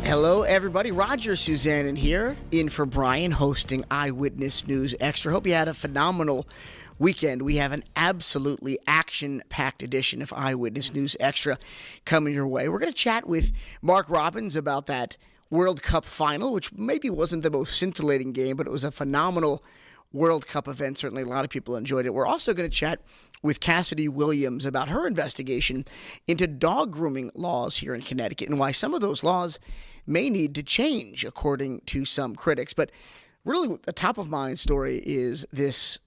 Hello, everybody. Roger Suzanne here, in for Brian, hosting Eyewitness News Extra. Hope you had a phenomenal weekend. We have an absolutely action-packed edition of Eyewitness News Extra coming your way. We're going to chat with Mark Robbins about that World Cup final, which maybe wasn't the most scintillating game, but it was a phenomenal World Cup event. Certainly a lot of people enjoyed it. We're also going to chat with Cassidy Williams about her investigation into dog grooming laws here in Connecticut and why some of those laws may need to change, according to some critics. But really, the top-of-mind story is this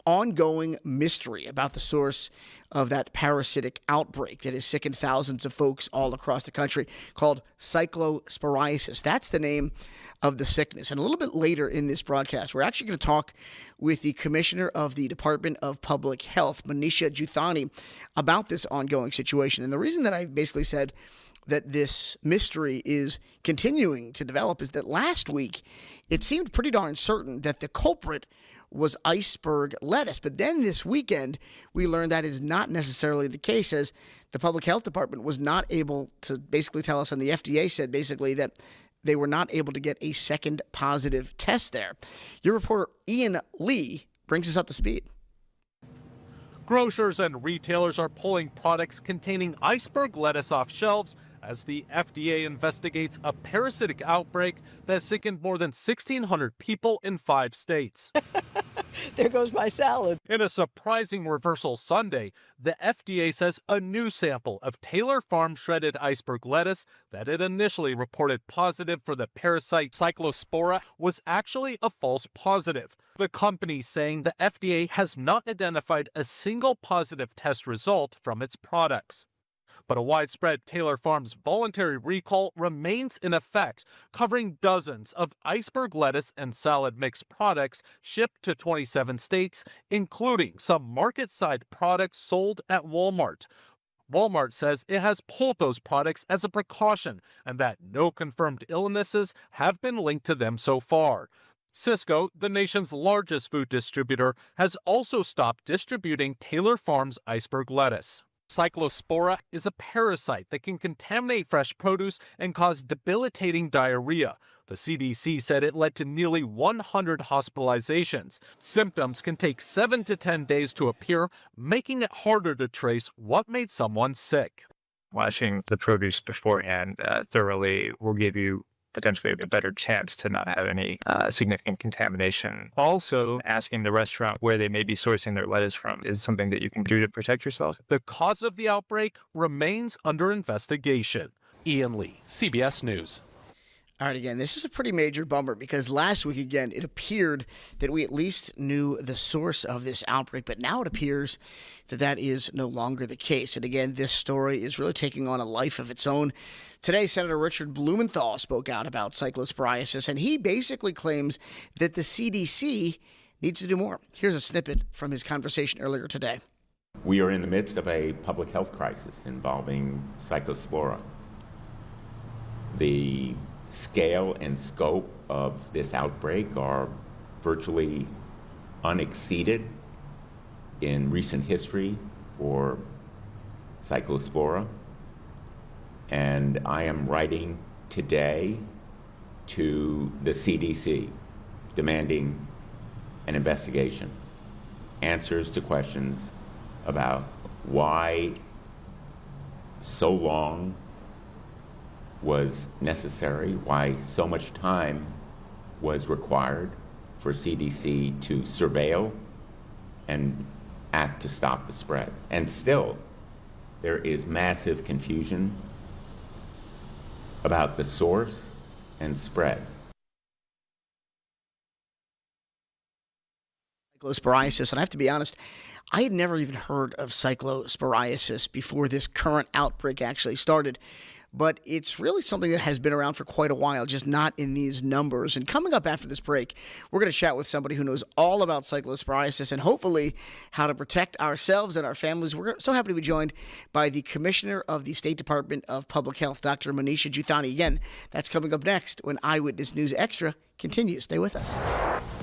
ongoing mystery about the source of that parasitic outbreak that has sickened thousands of folks all across the country, called cyclosporiasis. That's the name of the sickness. And a little bit later in this broadcast, we're actually going to talk with the Commissioner of the Department of Public Health, Manisha Juthani, about this ongoing situation. And the reason that I basically said that this mystery is continuing to develop is that last week it seemed pretty darn certain that the culprit was iceberg lettuce. But then this weekend, we learned that is not necessarily the case, as the Public Health Department was not able to basically tell us, and the FDA said basically that they were not able to get a second positive test there. Your reporter, Ian Lee, brings us up to speed. Grocers and retailers are pulling products containing iceberg lettuce off shelves as the FDA investigates a parasitic outbreak that sickened more than 1,600 people in 5 states. There goes my salad. In a surprising reversal Sunday, the FDA says a new sample of Taylor Farm shredded iceberg lettuce that it initially reported positive for the parasite Cyclospora was actually a false positive. The company saying the FDA has not identified a single positive test result from its products. But a widespread Taylor Farms voluntary recall remains in effect, covering dozens of iceberg lettuce and salad mix products shipped to 27 states, including some market-side products sold at Walmart. Walmart says it has pulled those products as a precaution and that no confirmed illnesses have been linked to them so far. Sysco, the nation's largest food distributor, has also stopped distributing Taylor Farms iceberg lettuce. Cyclospora is a parasite that can contaminate fresh produce and cause debilitating diarrhea. The CDC said it led to nearly 100 hospitalizations. Symptoms can take 7 to 10 days to appear, making it harder to trace what made someone sick. Washing the produce beforehand thoroughly will give you potentially a better chance to not have any significant contamination. Also, asking the restaurant where they may be sourcing their lettuce from is something that you can do to protect yourself. The cause of the outbreak remains under investigation. Ian Lee, CBS News. All right, again, this is a pretty major bummer because last week, again, it appeared that we at least knew the source of this outbreak, but now it appears that that is no longer the case. And again, this story is really taking on a life of its own. Today, Senator Richard Blumenthal spoke out about cyclosporiasis, and he basically claims that the CDC needs to do more. Here's a snippet from his conversation earlier today. We are in the midst of a public health crisis involving cyclospora. The scale and scope of this outbreak are virtually unexceeded in recent history for cyclospora. And I am writing today to the CDC demanding an investigation, answers to questions about why so long was necessary, why so much time was required for CDC to surveil and act to stop the spread. And still, there is massive confusion about the source and spread. Cyclosporiasis, and I have to be honest, I had never even heard of cyclosporiasis before this current outbreak actually started. But it's really something that has been around for quite a while, just not in these numbers. And coming up after this break, we're going to chat with somebody who knows all about cyclosporiasis and hopefully how to protect ourselves and our families. We're so happy to be joined by the Commissioner of the State Department of Public Health, Dr. Manisha Juthani. Again, that's coming up next when Eyewitness News Extra continues. Stay with us.